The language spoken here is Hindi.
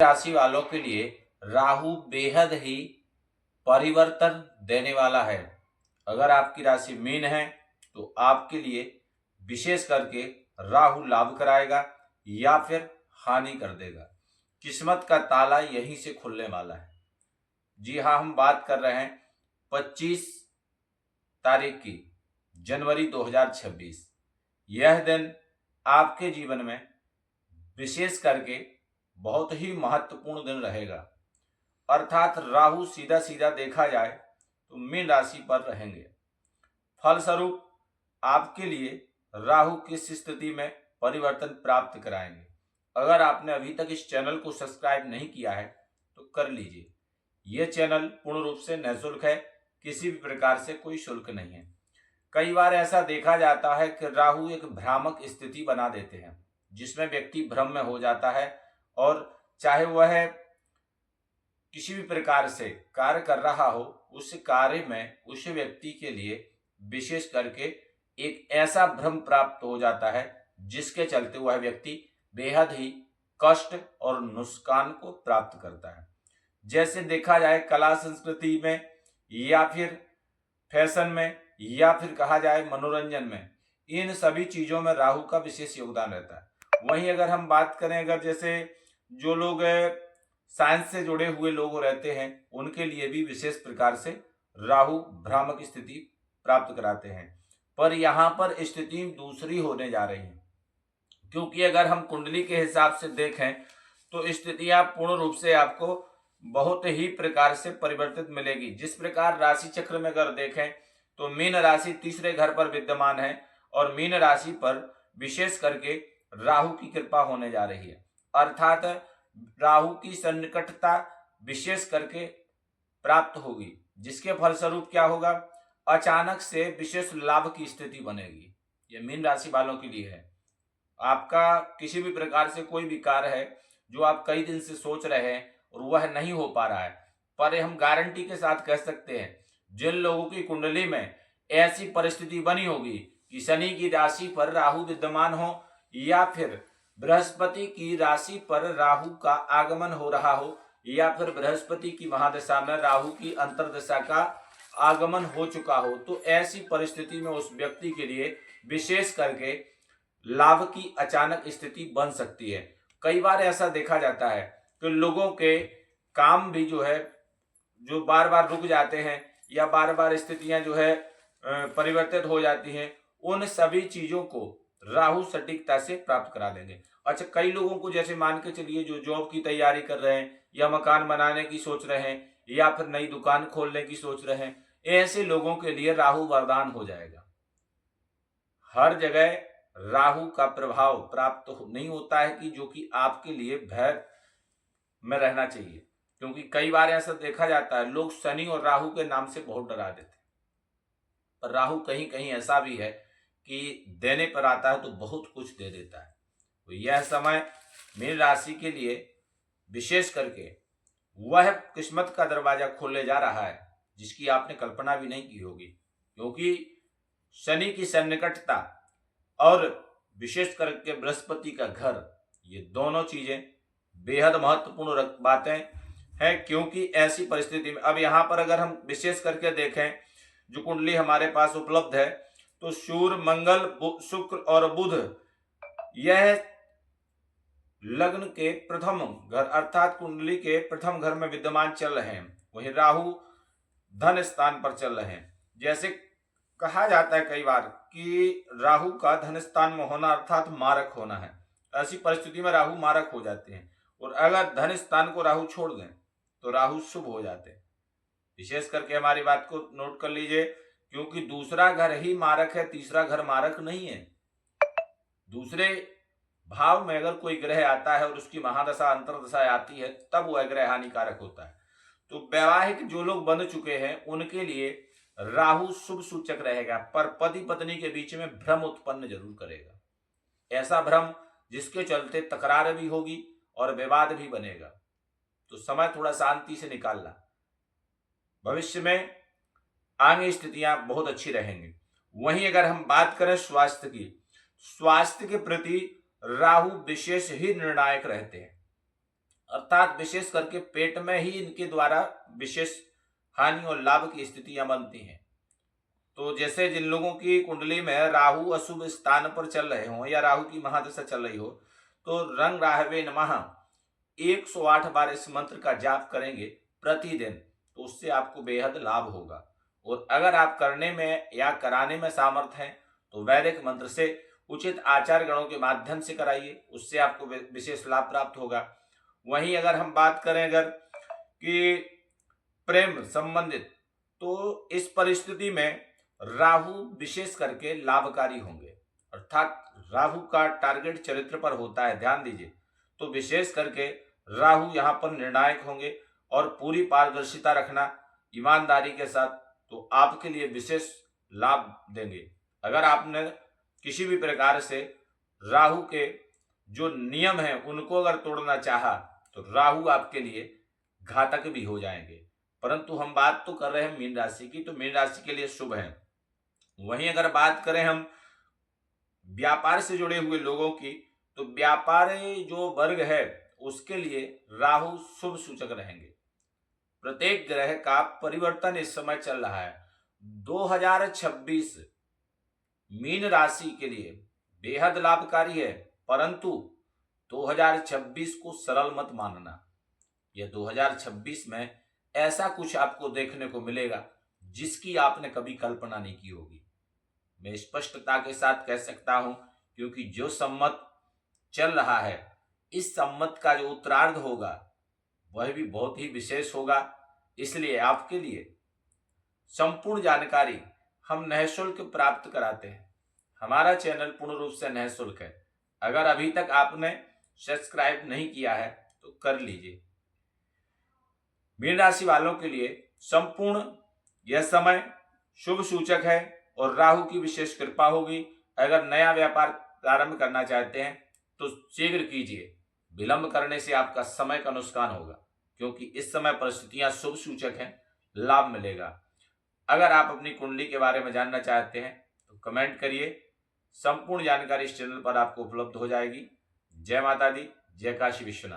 राशि वालों के लिए राहु बेहद ही परिवर्तन देने वाला है। अगर आपकी राशि मीन है तो आपके लिए विशेष करके राहु लाभ कराएगा या फिर हानि कर देगा। किस्मत का ताला यहीं से खुलने वाला है। जी हाँ, हम बात कर रहे हैं 25 तारीख की जनवरी 2026। यह दिन आपके जीवन में विशेष करके बहुत ही महत्वपूर्ण दिन रहेगा। अर्थात राहु सीधा सीधा देखा जाए तो मीन राशि पर रहेंगे। फलस्वरूप आपके लिए राहु किस स्थिति में परिवर्तन प्राप्त कराएंगे। अगर आपने अभी तक इस चैनल को सब्सक्राइब नहीं किया है तो कर लीजिए। यह चैनल पूर्ण रूप से निःशुल्क है, किसी भी प्रकार से कोई शुल्क नहीं है। कई बार ऐसा देखा जाता है कि राहु एक भ्रामक स्थिति बना देते हैं जिसमें व्यक्ति भ्रम में हो जाता है और चाहे वह किसी भी प्रकार से कार्य कर रहा हो, उस कार्य में उस व्यक्ति के लिए विशेष करके एक ऐसा भ्रम प्राप्त हो जाता है जिसके चलते वह व्यक्ति बेहद ही कष्ट और नुकसान को प्राप्त करता है। जैसे देखा जाए कला संस्कृति में या फिर फैशन में या फिर कहा जाए मनोरंजन में, इन सभी चीजों में राहु का विशेष योगदान रहता है। वहीं अगर हम बात करें, अगर जैसे जो लोग साइंस से जुड़े हुए लोग रहते हैं उनके लिए भी विशेष प्रकार से राहु भ्रामक स्थिति प्राप्त कराते हैं। पर यहाँ पर स्थिति दूसरी होने जा रही है, क्योंकि अगर हम कुंडली के हिसाब से देखें तो स्थितियां पूर्ण रूप से आपको बहुत ही प्रकार से परिवर्तित मिलेगी। जिस प्रकार राशि चक्र में अगर देखें तो मीन राशि तीसरे घर पर विद्यमान है और मीन राशि पर विशेष करके राहु की कृपा होने जा रही है। अर्थात राहु की सन्निकटता विशेष करके प्राप्त होगी, जिसके फलस्वरूप क्या होगा, अचानक से विशेष लाभ की स्थिति बनेगी। यह मीन राशि वालों के लिए है। आपका किसी भी प्रकार से कोई भी कार्य है जो आप कई दिन से सोच रहे हैं और वह नहीं हो पा रहा है, पर हम गारंटी के साथ कह सकते हैं जिन लोगों की कुंडली में ऐसी परिस्थिति बनी होगी कि शनि की राशि पर राहु विद्यमान हो या फिर बृहस्पति की राशि पर राहु का आगमन हो रहा हो या फिर बृहस्पति की महादशा में राहु की अंतर्दशा का आगमन हो चुका हो, तो ऐसी परिस्थिति में उस व्यक्ति के लिए विशेष करके लाभ की अचानक स्थिति बन सकती है। कई बार ऐसा देखा जाता है कि लोगों के काम भी जो है जो बार बार रुक जाते हैं या बार बार स्थितियां जो है परिवर्तित हो जाती हैं, उन सभी चीजों को राहु सटीकता से प्राप्त करा देंगे। अच्छा, कई लोगों को जैसे मान के चलिए जो जॉब की तैयारी कर रहे हैं या मकान बनाने की सोच रहे हैं या फिर नई दुकान खोलने की सोच रहे हैं, ऐसे लोगों के लिए राहु वरदान हो जाएगा। हर जगह राहु का प्रभाव प्राप्त नहीं होता है कि जो कि आपके लिए भय में रहना चाहिए, क्योंकि कई बार ऐसा देखा जाता है लोग शनि और राहु के नाम से बहुत डरा देते हैं, पर राहु कहीं कहीं ऐसा भी है कि देने पर आता है तो बहुत कुछ दे देता है। तो यह समय मीन राशि के लिए विशेष करके वह किस्मत का दरवाजा खोलने जा रहा है जिसकी आपने कल्पना भी नहीं की होगी, क्योंकि शनि की सन्निकटता और विशेष करके बृहस्पति का घर, ये दोनों चीजें बेहद महत्वपूर्ण बातें हैं। क्योंकि ऐसी परिस्थिति में अब यहाँ पर अगर हम विशेष करके देखें जो कुंडली हमारे पास उपलब्ध है तो सूर्य, मंगल, शुक्र और बुध यह लग्न के प्रथम घर अर्थात कुंडली के प्रथम घर में विद्यमान चल रहे हैं। वही राहु धन स्थान पर चल रहे हैं। जैसे कहा जाता है कई बार कि राहु का धन स्थान में होना अर्थात मारक होना है। ऐसी परिस्थिति में राहु मारक हो जाते हैं और अगर धन स्थान को राहु छोड़ दें तो राहु शुभ हो जाते हैं। विशेष करके हमारी बात को नोट कर लीजिए, क्योंकि दूसरा घर ही मारक है, तीसरा घर मारक नहीं है। दूसरे भाव में अगर कोई ग्रह आता है और उसकी महादशा अंतर्दशा आती है तब वह ग्रह हानिकारक होता है। तो वैवाहिक जो लोग बन चुके हैं उनके लिए राहु शुभ सूचक रहेगा, पर पति पत्नी के बीच में भ्रम उत्पन्न जरूर करेगा। ऐसा भ्रम जिसके चलते तकरार भी होगी और विवाद भी बनेगा। तो समय थोड़ा शांति से निकालना। भविष्य में आगे स्थितियां बहुत अच्छी रहेंगी। वहीं अगर हम बात करें स्वास्थ्य की, स्वास्थ्य के प्रति राहु विशेष ही निर्णायक रहते हैं। अर्थात विशेष करके पेट में ही इनके द्वारा विशेष हानि और लाभ की स्थितियां बनती हैं। तो जैसे जिन लोगों की कुंडली में राहु अशुभ स्थान पर चल रहे हों या राहु की महादशा चल रही हो, तो रंग राहवे नमः 108 बार इस मंत्र का जाप करेंगे प्रतिदिन, तो उससे आपको बेहद लाभ होगा। और अगर आप करने में या कराने में सामर्थ हैं तो वैदिक मंत्र से उचित आचार गणों के माध्यम से कराइए, उससे आपको विशेष लाभ प्राप्त होगा। वहीं अगर हम बात करें अगर कि प्रेम संबंधित, तो इस परिस्थिति में राहु विशेष करके लाभकारी होंगे, अर्थात राहु का टारगेट चरित्र पर होता है, ध्यान दीजिए। तो विशेष करके राहु यहाँ पर निर्णायक होंगे और पूरी पारदर्शिता रखना ईमानदारी के साथ, तो आपके लिए विशेष लाभ देंगे। अगर आपने किसी भी प्रकार से राहु के जो नियम हैं उनको अगर तोड़ना चाहा तो राहु आपके लिए घातक भी हो जाएंगे। परंतु हम बात तो कर रहे हैं मीन राशि की, तो मीन राशि के लिए शुभ है। वहीं अगर बात करें हम व्यापार से जुड़े हुए लोगों की, तो व्यापारी जो वर्ग है उसके लिए राहु शुभ सूचक रहेंगे। प्रत्येक ग्रह का परिवर्तन इस समय चल रहा है। 2026 मीन राशि के लिए बेहद लाभकारी है, परंतु 2026 को सरल मत मानना। यह 2026 में ऐसा कुछ आपको देखने को मिलेगा जिसकी आपने कभी कल्पना नहीं की होगी। मैं स्पष्टता के साथ कह सकता हूं, क्योंकि जो सम्मत चल रहा है, इस सम्मत का जो उत्तरार्ध होगा वह भी बहुत ही विशेष होगा। इसलिए आपके लिए संपूर्ण जानकारी हम निःशुल्क प्राप्त कराते हैं। हमारा चैनल पूर्ण रूप से निःशुल्क है। अगर अभी तक आपने सब्सक्राइब नहीं किया है तो कर लीजिए। मीन राशि वालों के लिए संपूर्ण यह समय शुभ सूचक है और राहु की विशेष कृपा होगी। अगर नया व्यापार प्रारंभ करना चाहते हैं तो शीघ्र कीजिए, विलंब करने से आपका समय का नुकसान होगा, क्योंकि इस समय परिस्थितियां शुभ सूचक हैं, लाभ मिलेगा। अगर आप अपनी कुंडली के बारे में जानना चाहते हैं तो कमेंट करिए, संपूर्ण जानकारी इस चैनल पर आपको उपलब्ध हो जाएगी। जय माता दी, जय काशी विश्वनाथ।